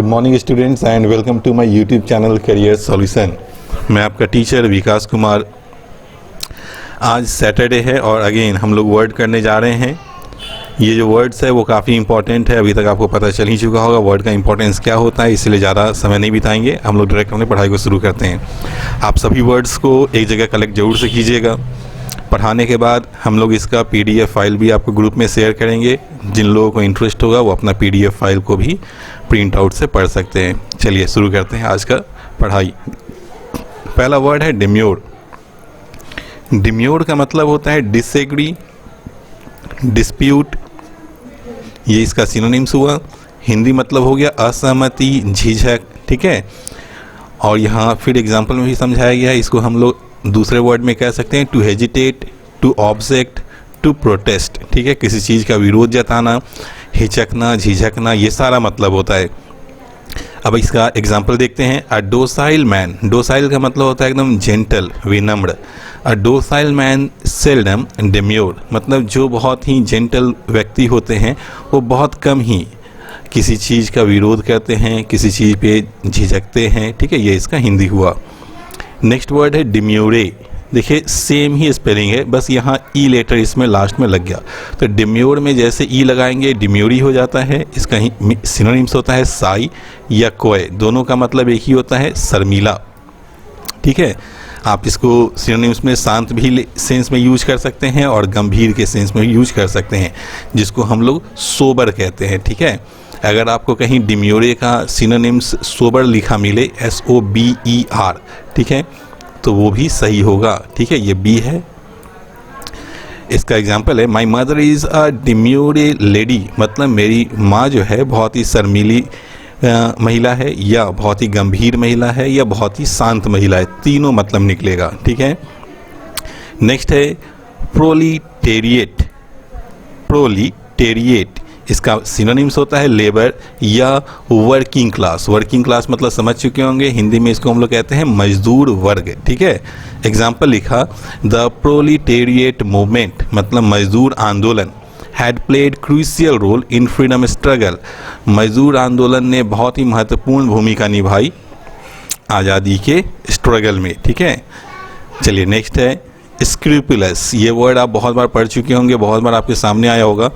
Good morning students and welcome to my YouTube channel career solution. मैं आपका teacher विकास कुमार। आज Saturday है और अगेन हम लोग वर्ड करने जा रहे हैं। ये जो वर्ड्स है वो काफ़ी इंपॉर्टेंट है। अभी तक आपको पता चल ही चुका होगा वर्ड का इंपॉर्टेंस क्या होता है, इसलिए ज़्यादा समय नहीं बिताएंगे, हम लोग डायरेक्ट अपने पढ़ाई को शुरू करते हैं। आप सभी वर्ड्स को एक जगह कलेक्ट ज़रूर से कीजिएगा। पढ़ाने के बाद हम लोग इसका PDF फाइल भी आपको ग्रुप में शेयर करेंगे। जिन लोगों को इंटरेस्ट होगा वो अपना PDF फाइल को भी प्रिंट आउट से पढ़ सकते हैं। चलिए शुरू करते हैं आज का पढ़ाई। पहला वर्ड है डिम्योर। डिम्योर का मतलब होता है डिसएग्री, डिस्प्यूट, ये इसका सिनोनिम्स हुआ। हिंदी मतलब हो गया असहमति, झिझक, ठीक है। और यहाँ फिर एग्जाम्पल में भी समझाया गया है। इसको हम लोग दूसरे वर्ड में कह सकते हैं to hesitate, to object, to protest, ठीक है। किसी चीज़ का विरोध जताना, हिचकना, झिझकना, ये सारा मतलब होता है। अब इसका एग्जाम्पल देखते हैं। अ डोसाइल मैन, डोसाइल का मतलब होता है एकदम जेंटल, विनम्र। अ डोसाइल मैन सेल्डम डेम्योर, मतलब जो बहुत ही जेंटल व्यक्ति होते हैं वो बहुत कम ही किसी चीज़ का विरोध करते हैं, किसी चीज़ पे झिझकते हैं, ठीक है। ये इसका हिंदी हुआ। नेक्स्ट वर्ड है डिम्योरे। देखिए सेम ही स्पेलिंग है, बस यहाँ ई लेटर इसमें लास्ट में लग गया। तो डिम्योर में जैसे ई लगाएंगे डिम्योरी हो जाता है। इसका सिनोनिम्स होता है साई या कोय, दोनों का मतलब एक ही होता है, शर्मीला, ठीक है। आप इसको सिनोनिम्स में शांत भी सेंस में यूज कर सकते हैं और गंभीर के सेंस में यूज कर सकते हैं, जिसको हम लोग सोबर कहते हैं, ठीक है। अगर आपको कहीं डिम्योरे का सिनोनिम्स सोबर लिखा मिले, SOBER, ठीक है, तो वो भी सही होगा, ठीक है। ये बी है। इसका एग्जाम्पल है my mother is a demure lady, मतलब मेरी माँ जो है बहुत ही शर्मीली महिला है, या बहुत ही गंभीर महिला है, या बहुत ही शांत महिला है, तीनों मतलब निकलेगा, ठीक है। नेक्स्ट है प्रोलिटेरिएट। प्रोलिटेरिएट इसका सिनोनिम्स होता है लेबर या वर्किंग क्लास। वर्किंग क्लास मतलब समझ चुके होंगे, हिंदी में इसको हम लोग कहते हैं मजदूर वर्ग, ठीक है। एग्जाम्पल लिखा द प्रोलिटेरिएट मूवमेंट, मतलब मजदूर आंदोलन, had played crucial role in freedom struggle, मजदूर आंदोलन ने बहुत ही महत्वपूर्ण भूमिका निभाई आज़ादी के स्ट्रगल में, ठीक है। चलिए नेक्स्ट है स्क्रूपुलस। ये वर्ड आप बहुत बार पढ़ चुके होंगे, बहुत बार आपके सामने आया होगा।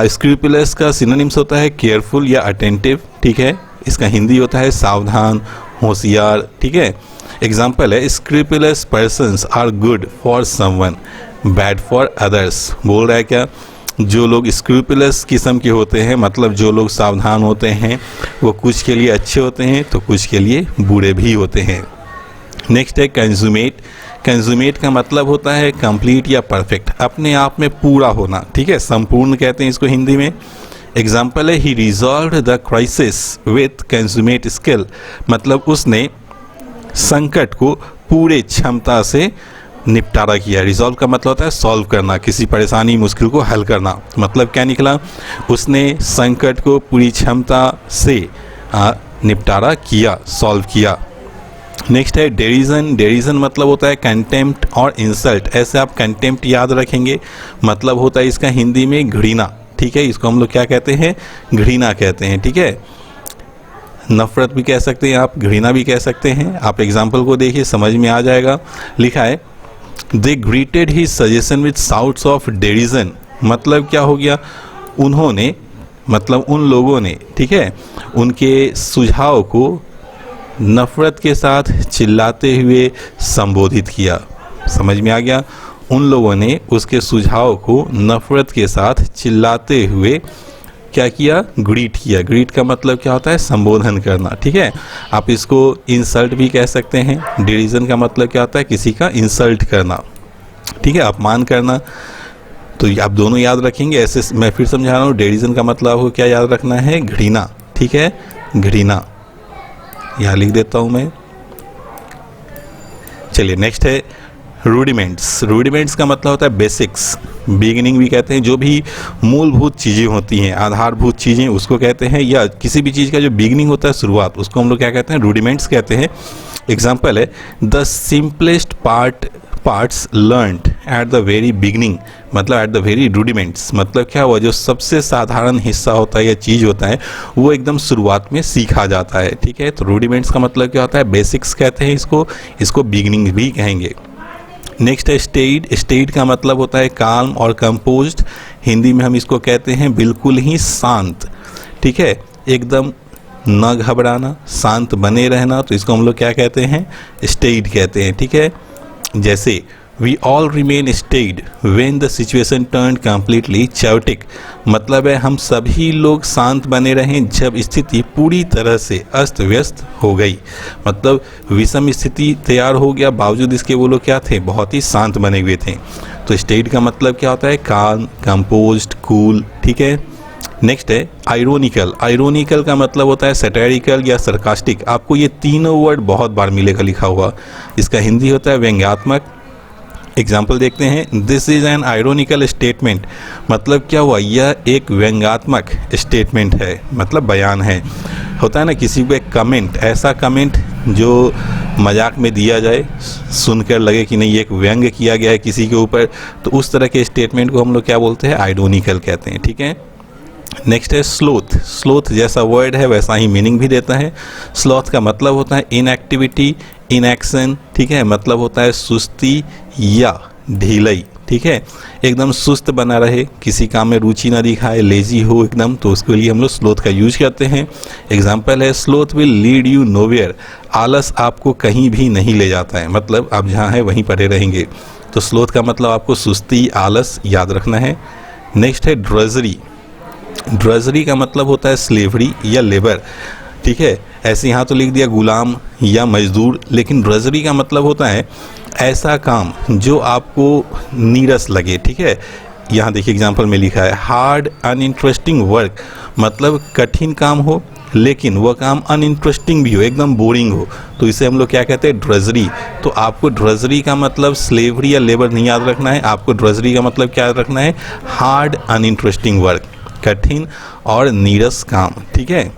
स्क्रूपुलस का सिनोनिम्स होता है केयरफुल या अटेंटिव, ठीक है। इसका हिंदी होता है सावधान, होशियार, ठीक है। एग्जाम्पल है scrupulous persons are good for someone, bad for others. बोल रहा है क्या, जो लोग स्क्रूपुलस किस्म के होते हैं, मतलब जो लोग सावधान होते हैं, वो कुछ के लिए अच्छे होते हैं तो कुछ के लिए बुरे भी होते हैं। नेक्स्ट है कंज्यूमेट। कंज्यूमेट का मतलब होता है कंप्लीट या परफेक्ट, अपने आप में पूरा होना, ठीक है, संपूर्ण कहते हैं इसको हिंदी में। एग्जाम्पल है he resolved the crisis with consummate skill, मतलब उसने संकट को पूरे क्षमता से निपटारा किया। रिजॉल्व का मतलब होता है सॉल्व करना, किसी परेशानी मुश्किल को हल करना। मतलब क्या निकला, उसने संकट को पूरी क्षमता से निपटारा किया, सॉल्व किया। नेक्स्ट है डेरिजन। डेरिजन मतलब होता है कंटेम्प्ट और इंसल्ट। ऐसे आप कंटेम्प्ट याद रखेंगे, मतलब होता है इसका हिंदी में घृणा, ठीक है। इसको हम लोग क्या कहते हैं, घृणा कहते हैं, ठीक है। नफरत भी कह सकते हैं आप, घृणा भी कह सकते हैं। आप एग्जाम्पल को देखिए, समझ में आ जाएगा। लिखा है they greeted his suggestion with shouts of derision, मतलब क्या हो गया, उन्होंने, मतलब उन लोगों ने, ठीक है, उनके सुझाव को नफरत के साथ चिल्लाते हुए संबोधित किया। समझ में आ गया, उन लोगों ने उसके सुझाव को नफरत के साथ चिल्लाते हुए क्या किया, ग्रीट किया। ग्रीट का मतलब क्या होता है, संबोधन करना, ठीक है। आप इसको इंसल्ट भी कह सकते हैं। डिरीजन का मतलब क्या होता है, किसी का इंसल्ट करना, ठीक है, अपमान करना। तो आप दोनों याद रखेंगे। ऐसे मैं फिर समझा रहा हूँ, डेरिजन का मतलब आपको क्या याद रखना है, घृणा, ठीक है, घृणा, यहाँ लिख देता हूँ मैं। चलिए नेक्स्ट है रूडिमेंट्स। रूडिमेंट्स का मतलब होता है बेसिक्स, बिगिनिंग भी कहते हैं। जो भी मूलभूत चीज़ें होती हैं, आधारभूत चीज़ें, उसको कहते हैं, या किसी भी चीज़ का जो बिगिनिंग होता है, शुरुआत, उसको हम लोग क्या कहते हैं, रूडिमेंट्स कहते हैं। एग्जाम्पल है the simplest parts learned at the very beginning, मतलब एट द वेरी रूडिमेंट्स, मतलब क्या हुआ, जो सबसे साधारण हिस्सा होता है या चीज़ होता है वो एकदम शुरुआत में सीखा जाता है, ठीक है। तो रूडिमेंट्स का मतलब क्या होता है, बेसिक्स कहते हैं इसको बिगनिंग भी कहेंगे। नेक्स्ट है स्टेड। स्टेड का मतलब होता है काल्म और कंपोज्ड, हिंदी में हम इसको कहते हैं बिल्कुल ही शांत, ठीक है, एकदम न घबराना, शांत बने रहना, तो इसको हम लोग क्या कहते हैं, स्टेड कहते हैं, ठीक है। जैसे we all remain stayed when the situation turn completely chaotic, मतलब है हम सभी लोग शांत बने रहें जब स्थिति पूरी तरह से अस्त व्यस्त हो गई, मतलब विषम स्थिति तैयार हो गया, बावजूद इसके वो लोग क्या थे, बहुत ही शांत बने हुए थे। तो स्टेड का मतलब क्या होता है, काम, कंपोज्ड, कूल, ठीक है। नेक्स्ट है आयरोनिकल। आयरोनिकल का मतलब होता है सैटारिकल या सरकास्टिक। आपको ये तीनों वर्ड बहुत बार मिलेगा लिखा हुआ। इसका हिंदी होता है व्यंग्यात्मक। एग्जाम्पल देखते हैं, this is an ironical statement, मतलब क्या हुआ, यह एक व्यंग्यात्मक स्टेटमेंट है, मतलब बयान है। होता है ना किसी को एक कमेंट, ऐसा कमेंट जो मजाक में दिया जाए, सुनकर लगे कि नहीं ये एक व्यंग्य किया गया है किसी के ऊपर, तो उस तरह के स्टेटमेंट को हम लोग क्या बोलते हैं, आयरोनिकल कहते हैं, ठीक है। नेक्स्ट है स्लोथ। स्लोथ जैसा वर्ड है वैसा ही मीनिंग भी देता है। स्लॉथ का मतलब होता है इनएक्टिविटी, इनएक्शन, ठीक है, मतलब होता है सुस्ती या ढीलाई, ठीक है, एकदम सुस्त बना रहे, किसी काम में रुचि ना दिखाए, लेजी हो एकदम, तो उसके लिए हम लोग स्लोथ का यूज करते हैं। एग्जाम्पल है sloth will lead you nowhere, आलस आपको कहीं भी नहीं ले जाता है, मतलब आप जहाँ हैं वहीं पड़े रहेंगे। तो स्लोथ का मतलब आपको सुस्ती, आलस याद रखना है। नेक्स्ट है ड्रजरी। ड्रजरी का मतलब होता है स्लेवरी या लेबर, ठीक है, ऐसे यहाँ तो लिख दिया गुलाम या मजदूर, लेकिन ड्रजरी का मतलब होता है ऐसा काम जो आपको नीरस लगे, ठीक है। यहाँ देखिए एग्जाम्पल में लिखा है हार्ड अनइंटरेस्टिंग वर्क, मतलब कठिन काम हो लेकिन वह काम अनइंटरेस्टिंग भी हो, एकदम बोरिंग हो, तो इसे हम लोग क्या कहते हैं, ड्रजरी। तो आपको ड्रजरी का मतलब स्लेवरी या लेबर नहीं याद रखना है, आपको ड्रजरी का मतलब क्या याद रखना है, हार्ड अनइंटरेस्टिंग वर्क, कठिन और नीरस काम, ठीक है।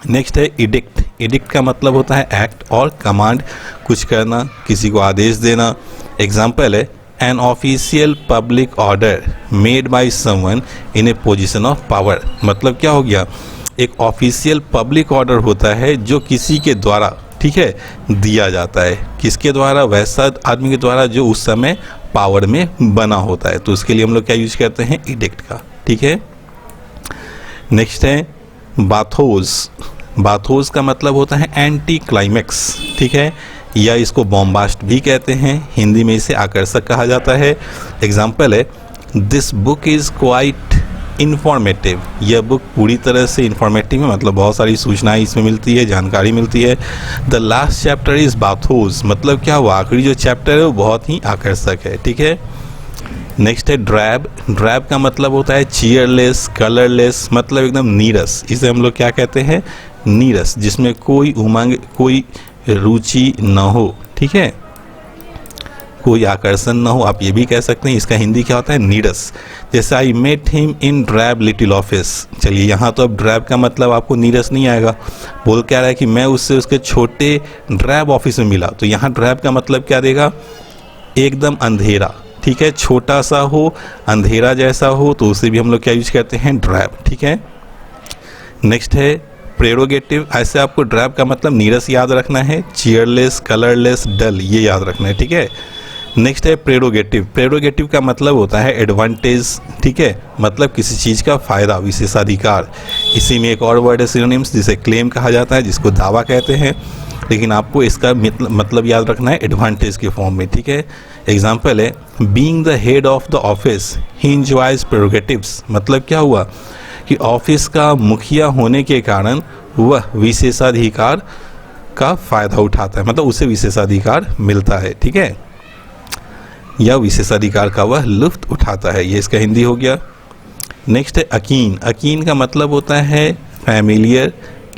नेक्स्ट है इडिक्ट। इडिक्ट का मतलब होता है एक्ट और कमांड, कुछ करना, किसी को आदेश देना। एग्जाम्पल है an official public order made by someone in A position of power, मतलब क्या हो गया, एक ऑफिशियल पब्लिक ऑर्डर होता है जो किसी के द्वारा, ठीक है, दिया जाता है, किसके द्वारा, वैसा आदमी के द्वारा जो उस समय पावर में बना होता है, तो उसके लिए हम लोग क्या यूज करते हैं, इडिक्ट का, ठीक है। नेक्स्ट है बाथोस। बाथोस का मतलब होता है एंटी क्लाइमैक्स, ठीक है, या इसको बॉम्बास्ट भी कहते हैं, हिंदी में इसे आकर्षक कहा जाता है। एग्जाम्पल है this book is quite informative, यह बुक पूरी तरह से इंफॉर्मेटिव है, मतलब बहुत सारी सूचनाएं इसमें मिलती है, जानकारी मिलती है। द लास्ट चैप्टर इज़ बाथोस, मतलब क्या हुआ, आखिरी जो चैप्टर है वो बहुत ही आकर्षक है, ठीक है। नेक्स्ट है ड्रैब। ड्रैब का मतलब होता है चीयरलेस, कलरलेस, मतलब एकदम नीरस, इसे हम लोग क्या कहते हैं, नीरस, जिसमें कोई उमंग, कोई रुचि न हो, ठीक है, कोई आकर्षण न हो, आप ये भी कह सकते हैं। इसका हिंदी क्या होता है, नीरस। जैसे I met him in drab little office, चलिए यहाँ तो अब ड्रैब का मतलब आपको नीरस नहीं आएगा, बोल क्या रहा है कि मैं उससे उसके छोटे ड्रैब ऑफिस में मिला, तो यहाँ ड्रैब का मतलब क्या देगा, एकदम अंधेरा, ठीक है, छोटा सा हो, अंधेरा जैसा हो, तो उसे भी हम लोग क्या यूज करते हैं, ड्रैब, ठीक है। नेक्स्ट है प्रेरोगेटिव। ऐसे आपको ड्रैब का मतलब नीरस याद रखना है, चीयरलेस, कलरलेस, डल, ये याद रखना है, ठीक है। नेक्स्ट है प्रेरोगेटिव। प्रेरोगेटिव का मतलब होता है एडवांटेज, ठीक है, मतलब किसी चीज़ का फ़ायदा, विशेषाधिकार। इसी में एक और वर्ड है सिनोनिम्स, जिसे क्लेम कहा जाता है, जिसको दावा कहते हैं, लेकिन आपको इसका मतलब याद रखना है एडवांटेज के फॉर्म में, ठीक है। एग्जाम्पल है being the head of the office he enjoys prerogatives, मतलब क्या हुआ कि ऑफिस का मुखिया होने के कारण वह विशेषाधिकार का फ़ायदा उठाता है, मतलब उसे विशेषाधिकार मिलता है, ठीक है, या विशेषाधिकार का वह लुत्फ उठाता है, ये इसका हिंदी हो गया। नेक्स्ट है अकीन। अकीन का मतलब होता है फैमिलियर,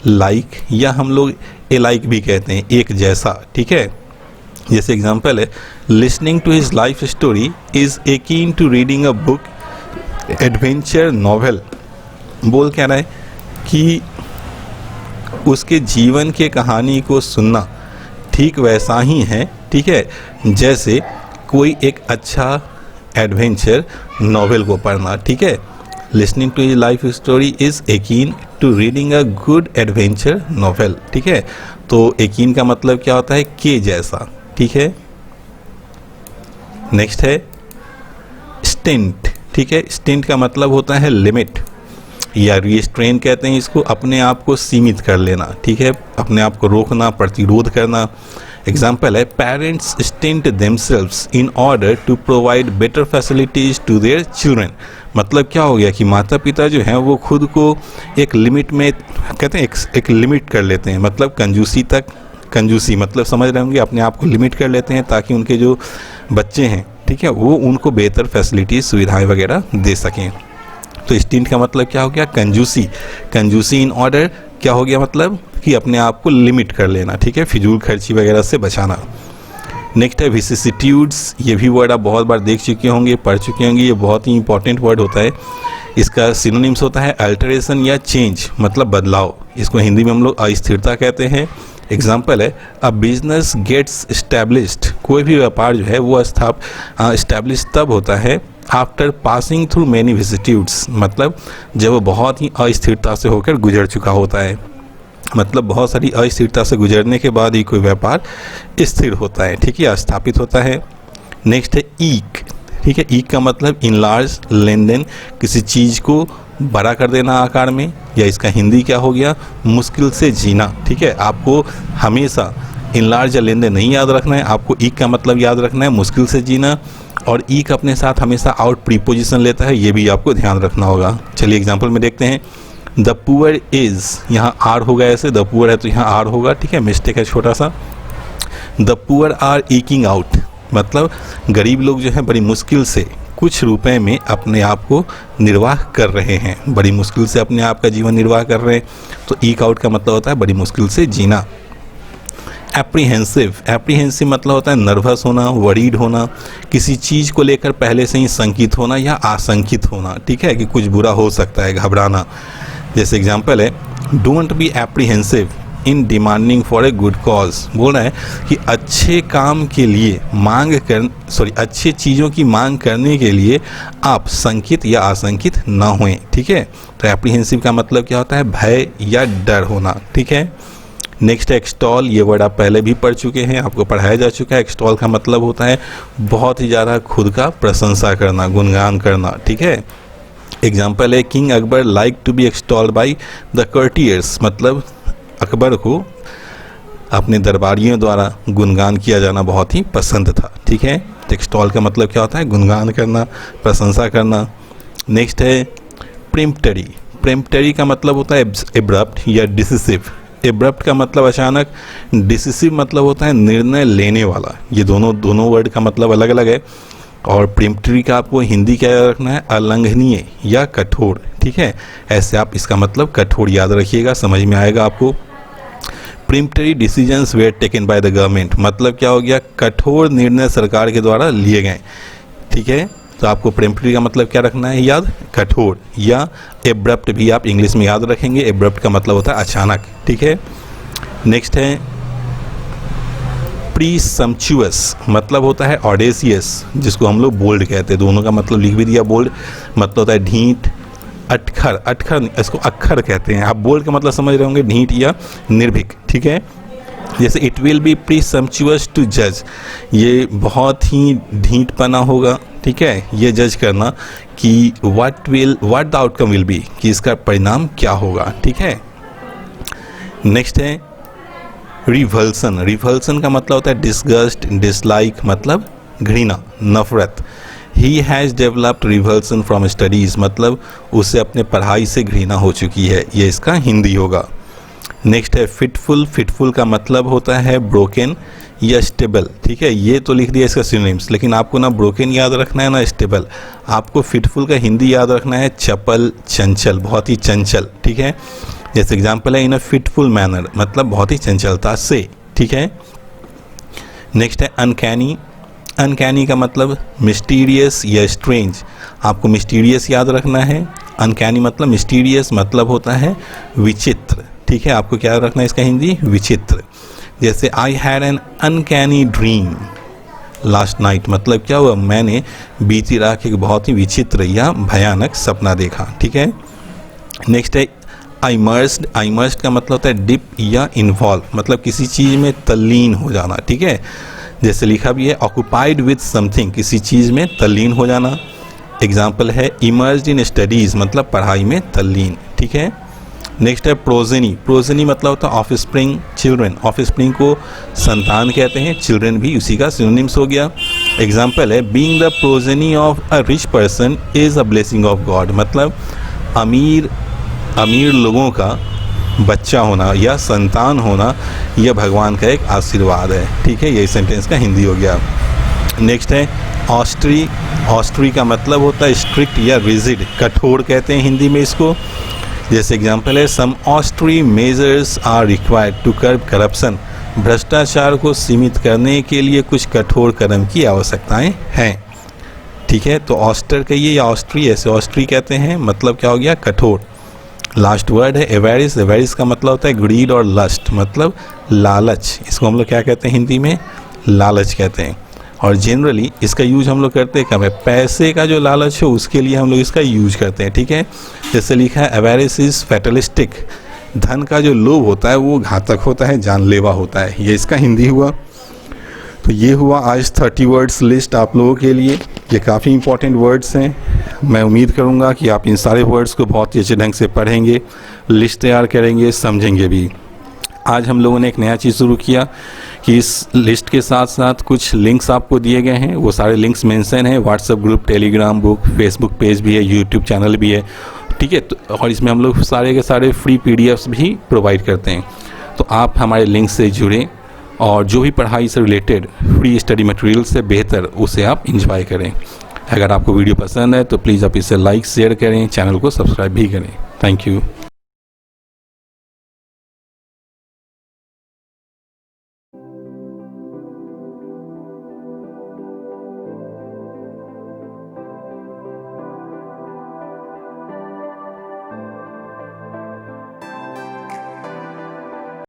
लाइक, या हम लोग एलाइक भी कहते हैं, एक जैसा, ठीक है। जैसे एग्जांपल है listening to his life story is akin to reading a book adventure novel, बोल क्या रहा है कि उसके जीवन के कहानी को सुनना ठीक वैसा ही है, ठीक है, जैसे कोई एक अच्छा एडवेंचर नॉवेल को पढ़ना, ठीक है। Listening to life story is akin to reading a good adventure novel, ठीक है। तो एकीन का मतलब क्या होता है, के जैसा, ठीक है। नेक्स्ट है स्टिंट, ठीक है। स्टिंट का मतलब होता है लिमिट या रिस्ट्रेन कहते हैं इसको, अपने आप को सीमित कर लेना, ठीक है, अपने आप को रोकना, प्रतिरोध करना। एग्जाम्पल है parents stint themselves in order to provide better facilities to their children. मतलब क्या हो गया कि माता पिता जो हैं वो खुद को एक लिमिट में कहते हैं, एक लिमिट कर लेते हैं, मतलब कंजूसी तक, कंजूसी मतलब समझ रहे होंगे, अपने आप को लिमिट कर लेते हैं ताकि उनके जो बच्चे हैं, ठीक है, वो उनको बेहतर फैसिलिटीज़ सुविधाएं वगैरह दे सकें। तो स्टिंट का मतलब क्या हो गया, कंजूसी। कंजूसी इन ऑर्डर क्या हो गया, मतलब कि अपने आप को लिमिट कर लेना, ठीक है, फिजूल खर्ची वगैरह से बचाना। नेक्स्ट है विसिसिट्यूड्स। ये भी वर्ड आप बहुत बार देख चुके होंगे, पढ़ चुके होंगे, ये बहुत ही इंपॉर्टेंट वर्ड होता है। इसका सिनोनिम्स होता है अल्टरेशन या चेंज, मतलब बदलाव। इसको हिंदी में हम लोग अस्थिरता कहते हैं। एग्जाम्पल है अ बिजनेस गेट्स एस्टैब्लिश्ड। कोई भी व्यापार जो है वो एस्टैब्लिश तब होता है after passing through many vicissitudes, मतलब जब वो बहुत ही अस्थिरता से होकर गुजर चुका होता है, मतलब बहुत सारी अस्थिरता से गुजरने के बाद ही कोई व्यापार स्थिर होता है, ठीक है, स्थापित होता है। नेक्स्ट है ईक, ठीक है। ईक का मतलब इनलार्ज, लेन देन, किसी चीज़ को बड़ा कर देना आकार में, या इसका हिंदी क्या हो गया, मुश्किल से जीना, ठीक है। आपको हमेशा इनलार्ज या लेन देन नहीं याद रखना है, आपको ईक का मतलब याद रखना है मुश्किल से जीना, और ईक अपने साथ हमेशा आउट प्रीपोजिशन लेता है, ये भी आपको ध्यान रखना होगा। चलिए एग्जाम्पल में देखते हैं। द पुअर इज़, यहाँ आर होगा, ऐसे द पुअर है तो यहाँ आर होगा, ठीक है, मिस्टेक है छोटा सा। द पुअर आर ईकिंग आउट, मतलब गरीब लोग जो हैं बड़ी मुश्किल से कुछ रुपए में अपने आप को निर्वाह कर रहे हैं, बड़ी मुश्किल से अपने आप का जीवन निर्वाह कर रहे हैं। तो ईक आउट का मतलब होता है बड़ी मुश्किल से जीना। एप्रीहेंसिव, एप्रीहेंसिव मतलब होता है नर्वस होना, वरीड होना, किसी चीज़ को लेकर पहले से ही शंकित होना या आशंकित होना, ठीक है, कि कुछ बुरा हो सकता है, घबराना। जैसे एग्जाम्पल है don't be apprehensive in demanding for a good cause. बोल रहा है कि अच्छे काम के लिए अच्छे चीज़ों की मांग करने के लिए आप शंकित या आशंकित ना हों, ठीक है। तो एप्रीहेंसिव का मतलब क्या होता है, भय या डर होना, ठीक है। नेक्स्ट है एक्सटॉल। ये वर्ड आप पहले भी पढ़ चुके हैं, आपको पढ़ाया जा चुका है। एक्सटॉल का मतलब होता है बहुत ही ज़्यादा खुद का प्रशंसा करना, गुणगान करना, ठीक है। एग्जाम्पल है king Akbar like to be extolled by the courtiers, मतलब अकबर को अपने दरबारियों द्वारा गुणगान किया जाना बहुत ही पसंद था, ठीक है। तो एक्सटॉल का मतलब क्या होता है, गुणगान करना, प्रशंसा करना। नेक्स्ट है प्रेम्पटरी। प्रेम्पटरी का मतलब होता है एब्रप्ट या डिसिसिव। एब्रप्ट का मतलब अचानक, डिसिसिव मतलब होता है निर्णय लेने वाला। ये दोनों वर्ड का मतलब अलग अलग है। और प्रेम्पटरी का आपको हिंदी क्या याद रखना है, अलंघनीय या कठोर, ठीक है। ऐसे आप इसका मतलब कठोर याद रखिएगा, समझ में आएगा आपको। Peremptory decisions were taken by the government, मतलब क्या हो गया, कठोर निर्णय सरकार के द्वारा लिए गए, ठीक है। तो आपको प्रेम्पटरी का मतलब क्या रखना है याद, कठोर। या एब्रप्ट भी आप इंग्लिश में याद रखेंगे, एब्रप्ट का मतलब होता है अचानक, ठीक है। नेक्स्ट है प्रीसम्पचुअस, मतलब होता है ऑडेसियस, जिसको हम लोग बोल्ड कहते हैं। दोनों का मतलब लिख भी दिया, बोल्ड मतलब होता है ढीठ, अटखर, अटखर इसको अक्खर कहते हैं। आप बोल्ड का मतलब समझ रहे होंगे, ढीठ या निर्भीक, ठीक है। जैसे इट विल बी प्रीसम्पचुअस टू जज, ये बहुत ही ढीठपना होगा, ठीक है, ये जज करना कि what the outcome will be, कि इसका परिणाम क्या होगा, ठीक है। नेक्स्ट है रिवल्सन। रिवल्सन का मतलब होता है डिसगस्ट, डिसलाइक, मतलब घृणा, नफरत। He has developed revulsion from studies, मतलब उसे अपने पढ़ाई से घृणा हो चुकी है, ये इसका हिंदी होगा। नेक्स्ट है फिटफुल। फिटफुल का मतलब होता है ब्रोकन या स्टेबल, ठीक है। ये तो लिख दिया इसका सिनोनिम्स, लेकिन आपको ना ब्रोकन याद रखना है ना स्टेबल। आपको फिटफुल का हिंदी याद रखना है चपल, चंचल, बहुत ही चंचल, ठीक है। जैसे एग्जाम्पल है इन अ फिटफुल मैनर, मतलब बहुत ही चंचलता से, ठीक है। नेक्स्ट है अनकैनी। अनकैनी का मतलब मिस्टीरियस या स्ट्रेंज। आपको मिस्टीरियस याद रखना है, अनकैनी मतलब मिस्टीरियस मतलब होता है विचित्र, ठीक है। आपको क्या रखना है इसका हिंदी, विचित्र। जैसे I had an uncanny dream last night, मतलब क्या हुआ, मैंने बीती रात एक बहुत ही विचित्र या भयानक सपना देखा। ठीक है, नेक्स्ट है आई मर्स्ड का मतलब होता है डिप या इन्वॉल्व, मतलब किसी चीज़ में तल्लीन हो जाना। ठीक है, जैसे लिखा भी है ऑक्यूपाइड विथ समथिंग, किसी चीज़ में तल्लीन हो जाना। एग्जाम्पल है इमर्स्ड इन स्टडीज़, मतलब पढ़ाई में तल्लीन। ठीक है, नेक्स्ट है प्रोजेनी मतलब होता है ऑफस्प्रिंग चिल्ड्रन, ऑफस्प्रिंग को संतान कहते हैं, चिल्ड्रन भी उसी का सिनोनिम्स हो गया। एग्जाम्पल है being the progeny of a rich person is a blessing of God, मतलब अमीर लोगों का बच्चा होना या संतान होना यह भगवान का एक आशीर्वाद है। ठीक है, यही सेंटेंस का हिंदी हो गया। नेक्स्ट है ऑस्ट्री का मतलब होता है स्ट्रिक्ट या रिजिड, कठोर कहते हैं हिंदी में इसको। जैसे एग्जाम्पल है some austere measures are required to curb corruption, भ्रष्टाचार को सीमित करने के लिए कुछ कठोर कदम की आवश्यकताएं हैं। ठीक है, तो ऑस्टर कहिए या ऑस्ट्री, ऐसे ऑस्ट्री कहते हैं, मतलब क्या हो गया, कठोर। लास्ट वर्ड है एवेरिस का मतलब होता है ग्रीड और लस्ट, मतलब लालच, इसको हम लोग क्या कहते हैं हिंदी में, लालच कहते हैं। और जनरली इसका यूज हम लोग करते हैं कब है, पैसे का जो लालच हो उसके लिए हम लोग इसका यूज करते हैं। ठीक है, जैसे लिखा है एवेरिस इज फैटलिस्टिक, धन का जो लोभ होता है वो घातक होता है, जानलेवा होता है, ये इसका हिंदी हुआ। तो ये हुआ आज 30 वर्ड्स लिस्ट आप लोगों के लिए, ये काफ़ी इंपॉर्टेंट वर्ड्स हैं। मैं उम्मीद करूँगा कि आप इन सारे वर्ड्स को बहुत ही अच्छे ढंग से पढ़ेंगे, लिस्ट तैयार करेंगे, समझेंगे भी। आज हम लोगों ने एक नया चीज़ शुरू किया कि इस लिस्ट के साथ साथ कुछ लिंक्स आपको दिए गए हैं, वो सारे लिंक्स मेंशन हैं, WhatsApp group, Telegram book, Facebook page भी है, यूट्यूब चैनल भी है। ठीक है, तो और इसमें हम लोग सारे के सारे फ्री PDFs भी प्रोवाइड करते हैं। तो आप हमारे लिंक से जुड़ें और जो भी पढ़ाई से रिलेटेड फ्री स्टडी मटेरियल से बेहतर उसे आप इंजॉय करें। अगर आपको वीडियो पसंद है तो प्लीज़ आप इसे लाइक शेयर करें, चैनल को सब्सक्राइब भी करें। Thank you.